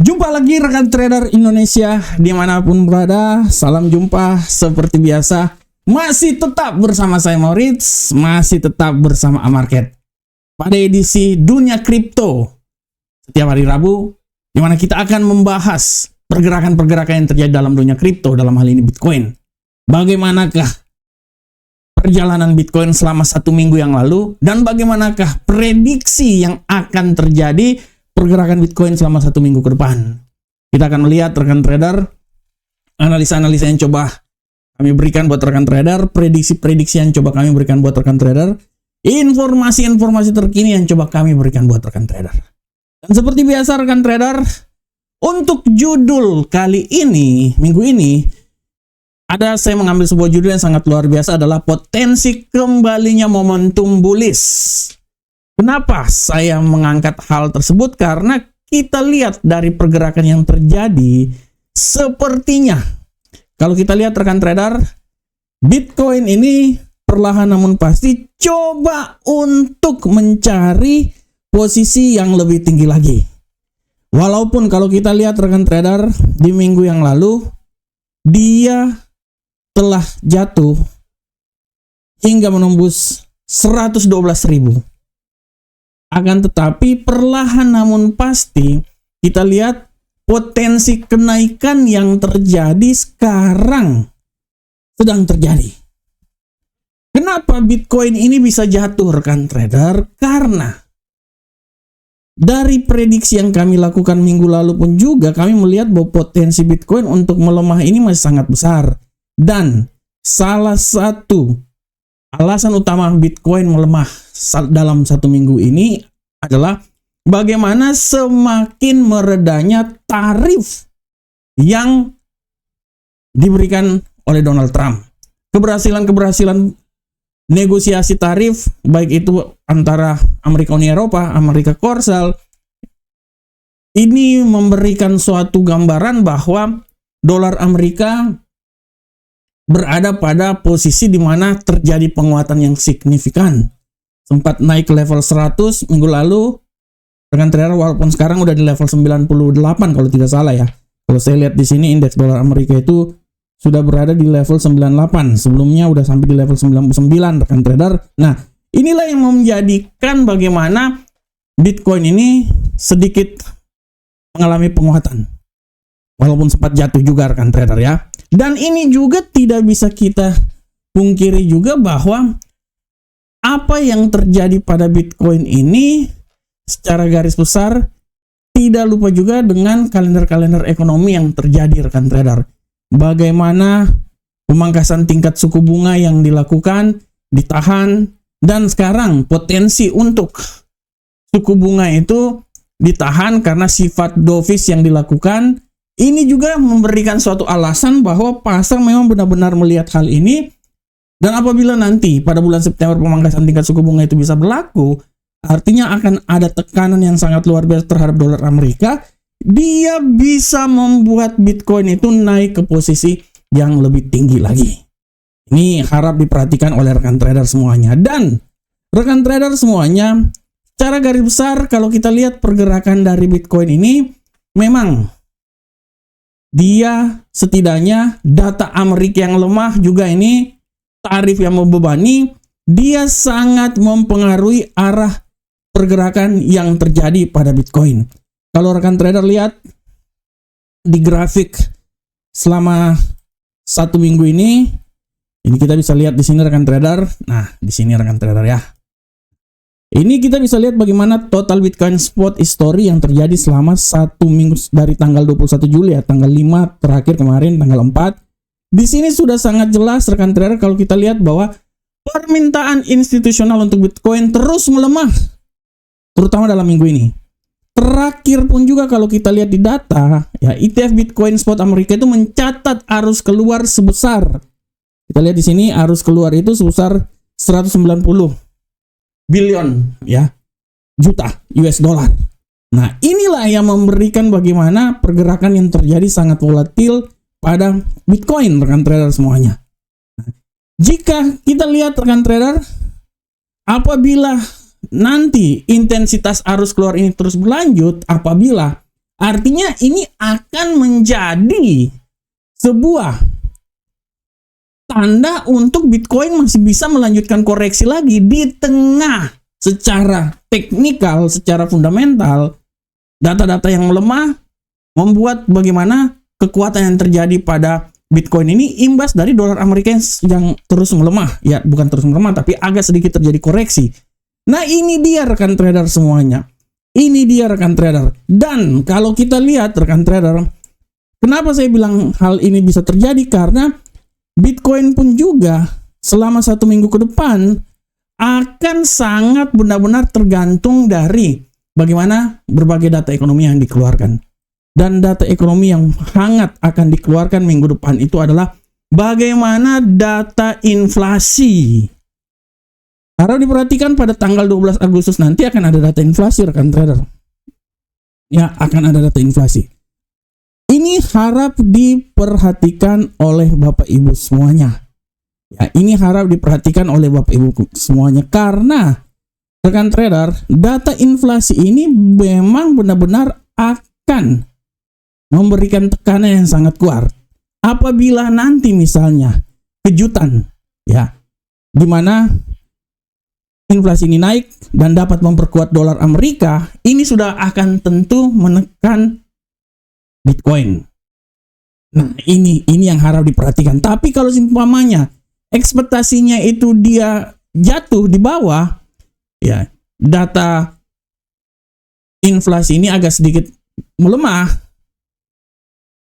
Jumpa lagi rekan trader Indonesia dimanapun berada. Salam jumpa seperti biasa. Masih tetap bersama saya Maurits, masih tetap bersama Amarket pada edisi Dunia Kripto setiap hari Rabu, di mana kita akan membahas pergerakan-pergerakan yang terjadi dalam dunia kripto, dalam hal ini Bitcoin. Bagaimanakah perjalanan Bitcoin selama 1 minggu yang lalu, dan bagaimanakah prediksi yang akan terjadi pergerakan Bitcoin selama 1 minggu ke depan. Kita akan melihat rekan trader, analisa-analisa yang coba kami berikan buat rekan trader, prediksi-prediksi yang coba kami berikan buat rekan trader, informasi-informasi terkini yang coba kami berikan buat rekan trader. Dan seperti biasa rekan trader, untuk judul kali ini, minggu ini, saya mengambil sebuah judul yang sangat luar biasa, adalah potensi kembalinya momentum bullish. Kenapa saya mengangkat hal tersebut? Karena kita lihat dari pergerakan yang terjadi, sepertinya kalau kita lihat rekan trader, Bitcoin ini perlahan namun pasti coba untuk mencari posisi yang lebih tinggi lagi. Walaupun kalau kita lihat rekan trader di minggu yang lalu, dia telah jatuh hingga menembus 112.000. Akan tetapi perlahan namun pasti kita lihat potensi kenaikan yang terjadi sekarang sedang terjadi. Kenapa Bitcoin ini bisa jatuh rekan trader? Karena dari prediksi yang kami lakukan minggu lalu pun juga kami melihat bahwa potensi Bitcoin untuk melemah ini masih sangat besar. Dan salah satu alasan utama Bitcoin melemah dalam 1 minggu ini adalah bagaimana semakin meredanya tarif yang diberikan oleh Donald Trump. Keberhasilan negosiasi tarif, baik itu antara Amerika Uni Eropa, Amerika Korsel, ini memberikan suatu gambaran bahwa dolar Amerika berada pada posisi di mana terjadi penguatan yang signifikan. Sempat naik ke level 100 minggu lalu rekan trader, walaupun sekarang udah di level 98 kalau tidak salah ya. Kalau saya lihat di sini indeks dolar Amerika itu sudah berada di level 98. Sebelumnya udah sampai di level 99 rekan trader. Nah, inilah yang menjadikan bagaimana Bitcoin ini sedikit mengalami penguatan. Walaupun sempat jatuh juga rekan trader ya. Dan ini juga tidak bisa kita pungkiri juga bahwa apa yang terjadi pada Bitcoin ini secara garis besar tidak lupa juga dengan kalender-kalender ekonomi yang terjadi rekan trader. Bagaimana pemangkasan tingkat suku bunga yang dilakukan, ditahan, dan sekarang potensi untuk suku bunga itu ditahan karena sifat dovish yang dilakukan. Ini juga memberikan suatu alasan bahwa pasar memang benar-benar melihat hal ini, dan apabila nanti pada bulan September pemangkasan tingkat suku bunga itu bisa berlaku, artinya akan ada tekanan yang sangat luar biasa terhadap dolar Amerika. Dia bisa membuat Bitcoin itu naik ke posisi yang lebih tinggi lagi. Ini harap diperhatikan oleh rekan trader semuanya. Dan rekan trader semuanya, secara garis besar kalau kita lihat pergerakan dari Bitcoin ini, memang dia setidaknya data Amerika yang lemah juga ini, tarif yang membebani, dia sangat mempengaruhi arah pergerakan yang terjadi pada Bitcoin. Kalau rekan trader lihat di grafik selama 1 minggu ini kita bisa lihat di sini rekan trader. Nah, di sini rekan trader ya. Ini kita bisa lihat bagaimana total Bitcoin spot history yang terjadi selama 1 minggu dari tanggal 21 Juli ya, tanggal 5 terakhir kemarin, tanggal 4. Di sini sudah sangat jelas rekan trader kalau kita lihat bahwa permintaan institusional untuk Bitcoin terus melemah, terutama dalam minggu ini. Terakhir pun juga kalau kita lihat di data, ya ETF Bitcoin Spot Amerika itu mencatat arus keluar sebesar, kita lihat di sini arus keluar itu sebesar 190 billion ya, juta US dollar. Nah, inilah yang memberikan bagaimana pergerakan yang terjadi sangat volatil pada Bitcoin rekan trader semuanya. Jika kita lihat rekan trader, apabila nanti intensitas arus keluar ini terus berlanjut, apabila Artinya ini akan menjadi sebuah tanda untuk Bitcoin masih bisa melanjutkan koreksi lagi di tengah secara teknikal, secara fundamental, data-data yang melemah membuat bagaimana kekuatan yang terjadi pada Bitcoin ini imbas dari dolar Amerika yang terus melemah. Ya, bukan terus melemah, tapi agak sedikit terjadi koreksi. Nah, ini dia rekan trader semuanya. Ini dia rekan trader. Dan kalau kita lihat rekan trader, kenapa saya bilang hal ini bisa terjadi? Karena Bitcoin pun juga selama 1 minggu ke depan akan sangat benar-benar tergantung dari bagaimana berbagai data ekonomi yang dikeluarkan. Dan data ekonomi yang hangat akan dikeluarkan minggu depan itu adalah bagaimana data inflasi. Harap diperhatikan pada tanggal 12 Agustus nanti akan ada data inflasi rekan trader. Ya, akan ada data inflasi. Ini harap diperhatikan oleh Bapak Ibu semuanya. Ya, ini harap diperhatikan oleh Bapak Ibu semuanya karena rekan trader, data inflasi ini memang benar-benar akan memberikan tekanan yang sangat kuat. Apabila nanti misalnya kejutan, ya, di mana inflasi ini naik dan dapat memperkuat dolar Amerika, ini sudah akan tentu menekan Bitcoin. Nah, ini yang harap diperhatikan. Tapi kalau umpamanya ekspektasinya itu dia jatuh di bawah, ya, data inflasi ini agak sedikit melemah.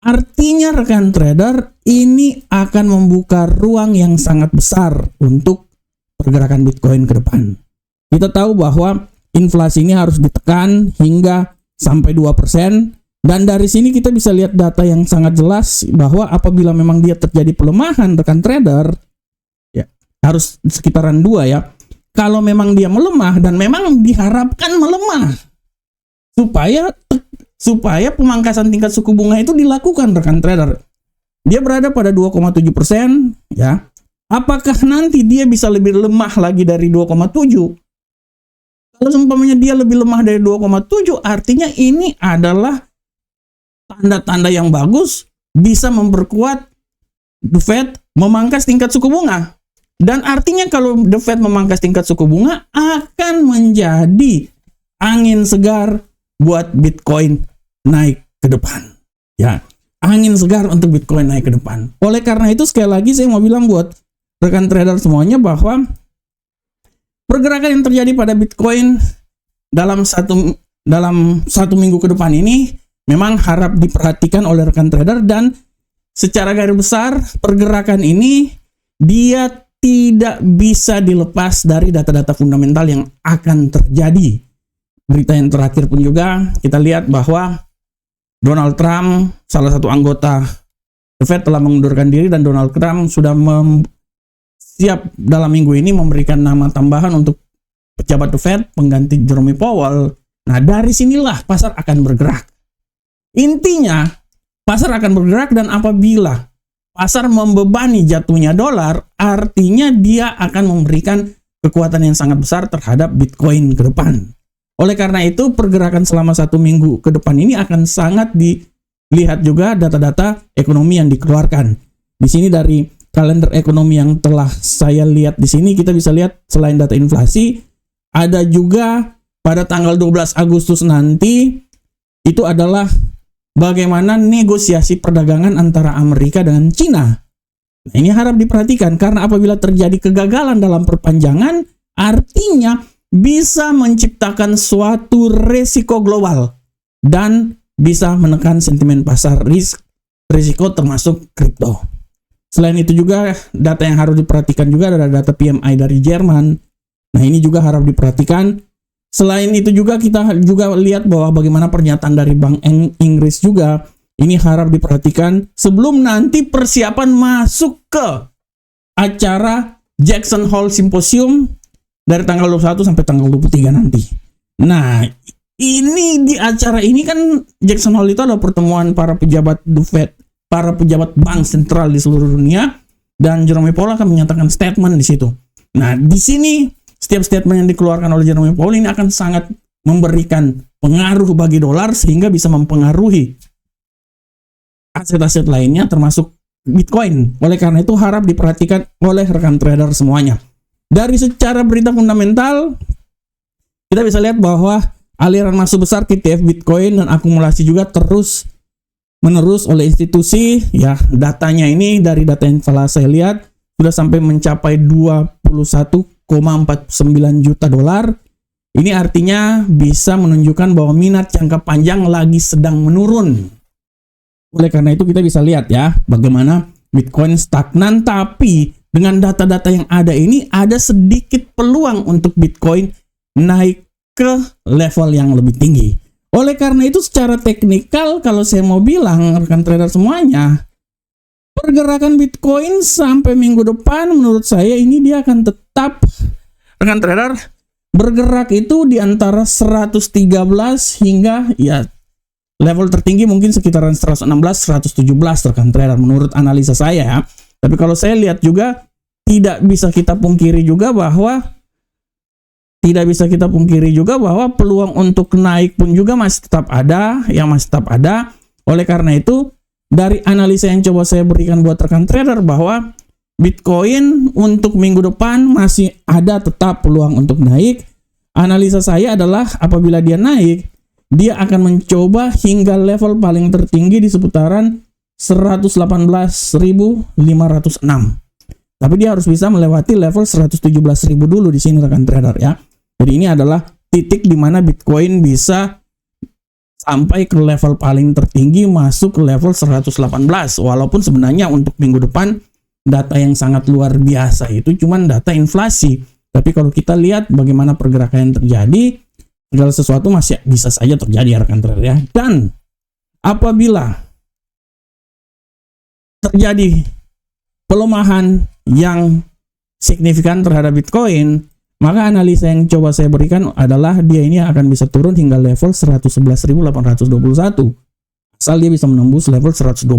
Artinya rekan trader, ini akan membuka ruang yang sangat besar untuk pergerakan Bitcoin ke depan. Kita tahu bahwa inflasi ini harus ditekan hingga sampai 2%. Dan dari sini kita bisa lihat data yang sangat jelas bahwa apabila memang dia terjadi pelemahan rekan trader, ya, harus sekitaran 2 ya. Kalau memang dia melemah dan memang diharapkan melemah supaya pemangkasan tingkat suku bunga itu dilakukan rekan trader. Dia berada pada 2,7% ya. Apakah nanti dia bisa lebih lemah lagi dari 2,7? Kalau seumpamanya dia lebih lemah dari 2,7, artinya ini adalah tanda-tanda yang bagus bisa memperkuat The Fed memangkas tingkat suku bunga. Dan artinya kalau The Fed memangkas tingkat suku bunga akan menjadi angin segar buat Bitcoin naik ke depan. Ya, angin segar untuk Bitcoin naik ke depan. Oleh karena itu sekali lagi saya mau bilang buat rekan trader semuanya bahwa pergerakan yang terjadi pada Bitcoin dalam satu minggu ke depan ini memang harap diperhatikan oleh rekan trader, dan secara garis besar pergerakan ini dia tidak bisa dilepas dari data-data fundamental yang akan terjadi. Berita yang terakhir pun juga kita lihat bahwa Donald Trump, salah satu anggota The Fed, telah mengundurkan diri dan Donald Trump sudah siap dalam minggu ini memberikan nama tambahan untuk pejabat The Fed pengganti Jerome Powell. Nah, dari sinilah pasar akan bergerak. Intinya, pasar akan bergerak, dan apabila pasar membebani jatuhnya dolar, artinya dia akan memberikan kekuatan yang sangat besar terhadap Bitcoin ke depan. Oleh karena itu, pergerakan selama 1 minggu ke depan ini akan sangat dilihat juga data-data ekonomi yang dikeluarkan. Di sini dari kalender ekonomi yang telah saya lihat di sini, kita bisa lihat selain data inflasi, ada juga pada tanggal 12 Agustus nanti, itu adalah bagaimana negosiasi perdagangan antara Amerika dengan Cina. Nah, ini harap diperhatikan karena apabila terjadi kegagalan dalam perpanjangan, artinya bisa menciptakan suatu resiko global dan bisa menekan sentimen pasar risiko termasuk kripto. Selain itu juga data yang harus diperhatikan juga adalah data PMI dari Jerman. Nah, ini juga harap diperhatikan. Selain itu juga kita juga lihat bahwa bagaimana pernyataan dari Bank Inggris juga ini harap diperhatikan sebelum nanti persiapan masuk ke acara Jackson Hole Symposium dari tanggal 21 sampai tanggal 23 nanti. Nah, ini di acara ini kan Jackson Hole itu adalah pertemuan para pejabat The Fed, para pejabat bank sentral di seluruh dunia, dan Jerome Powell akan menyatakan statement di situ. Nah, di sini setiap statement yang dikeluarkan oleh Jerome Powell ini akan sangat memberikan pengaruh bagi dolar sehingga bisa mempengaruhi aset-aset lainnya termasuk Bitcoin. Oleh karena itu harap diperhatikan oleh rekan trader semuanya. Dari secara berita fundamental, kita bisa lihat bahwa aliran masuk besar ke ETF Bitcoin dan akumulasi juga terus menerus oleh institusi. Ya, datanya ini dari data yang telah saya lihat sudah sampai mencapai 21,49 juta dolar. Ini artinya bisa menunjukkan bahwa minat jangka panjang lagi sedang menurun. Oleh karena itu kita bisa lihat ya bagaimana Bitcoin stagnan, tapi dengan data-data yang ada ini ada sedikit peluang untuk Bitcoin naik ke level yang lebih tinggi. Oleh karena itu secara teknikal kalau saya mau bilang rekan trader semuanya, pergerakan Bitcoin sampai minggu depan menurut saya ini dia akan tetap rekan trader bergerak itu di antara 113 hingga ya level tertinggi mungkin sekitaran 116, 117 rekan trader menurut analisa saya ya. Tapi kalau saya lihat juga tidak bisa kita pungkiri juga bahwa peluang untuk naik pun juga masih tetap ada, Oleh karena itu, dari analisa yang coba saya berikan buat rekan trader bahwa Bitcoin untuk minggu depan masih ada tetap peluang untuk naik. Analisa saya adalah apabila dia naik, dia akan mencoba hingga level paling tertinggi di seputaran 118.506. Tapi dia harus bisa melewati level 117.000 dulu di sini rekan trader ya. Jadi ini adalah titik di mana Bitcoin bisa sampai ke level paling tertinggi, masuk ke level 118. Walaupun sebenarnya untuk minggu depan data yang sangat luar biasa itu cuman data inflasi. Tapi kalau kita lihat bagaimana pergerakan yang terjadi, segala sesuatu masih bisa saja terjadi rekan trader ya. Dan apabila terjadi pelemahan yang signifikan terhadap Bitcoin, maka analisa yang coba saya berikan adalah dia ini akan bisa turun hingga level 111.821. Asal dia bisa menembus level 112.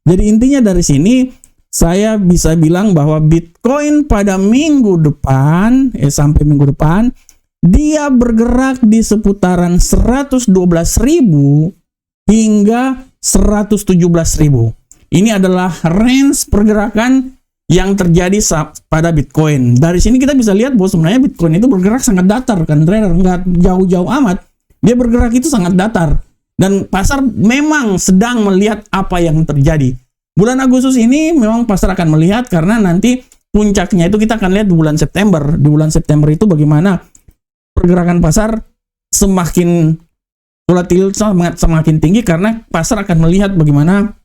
Jadi intinya dari sini saya bisa bilang bahwa Bitcoin pada minggu depan, sampai minggu depan, dia bergerak di seputaran 112.000 hingga 117.000. Ini adalah range pergerakan yang terjadi pada Bitcoin. Dari sini kita bisa lihat bahwa sebenarnya Bitcoin itu bergerak sangat datar kan trader, nggak jauh-jauh amat. Dia bergerak itu sangat datar. Dan pasar memang sedang melihat apa yang terjadi. Bulan Agustus ini memang pasar akan melihat karena nanti puncaknya itu kita akan lihat di bulan September. Di bulan September itu bagaimana pergerakan pasar semakin volatil, semakin tinggi karena pasar akan melihat bagaimana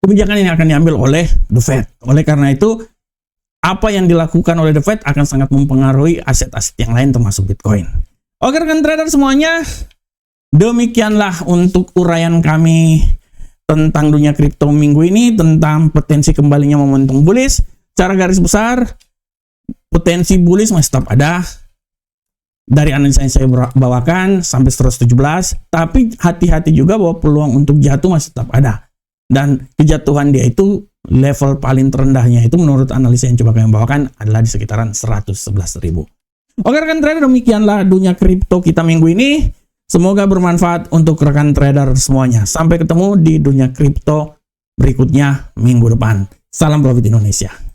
kebijakan yang akan diambil oleh The Fed. Oleh karena itu, apa yang dilakukan oleh The Fed akan sangat mempengaruhi aset-aset yang lain termasuk Bitcoin. Oke rekan trader semuanya, demikianlah untuk uraian kami tentang dunia kripto minggu ini, tentang potensi kembalinya momentum bullish. Secara garis besar, potensi bullish masih tetap ada. Dari analisa yang saya bawakan sampai 117, tapi hati-hati juga bahwa peluang untuk jatuh masih tetap ada. Dan kejatuhan dia itu level paling terendahnya itu menurut analisa yang coba kami bawakan adalah di sekitaran 111.000. Oke rekan trader, demikianlah dunia kripto kita minggu ini. Semoga bermanfaat untuk rekan trader semuanya. Sampai ketemu di dunia kripto berikutnya minggu depan. Salam profit Indonesia.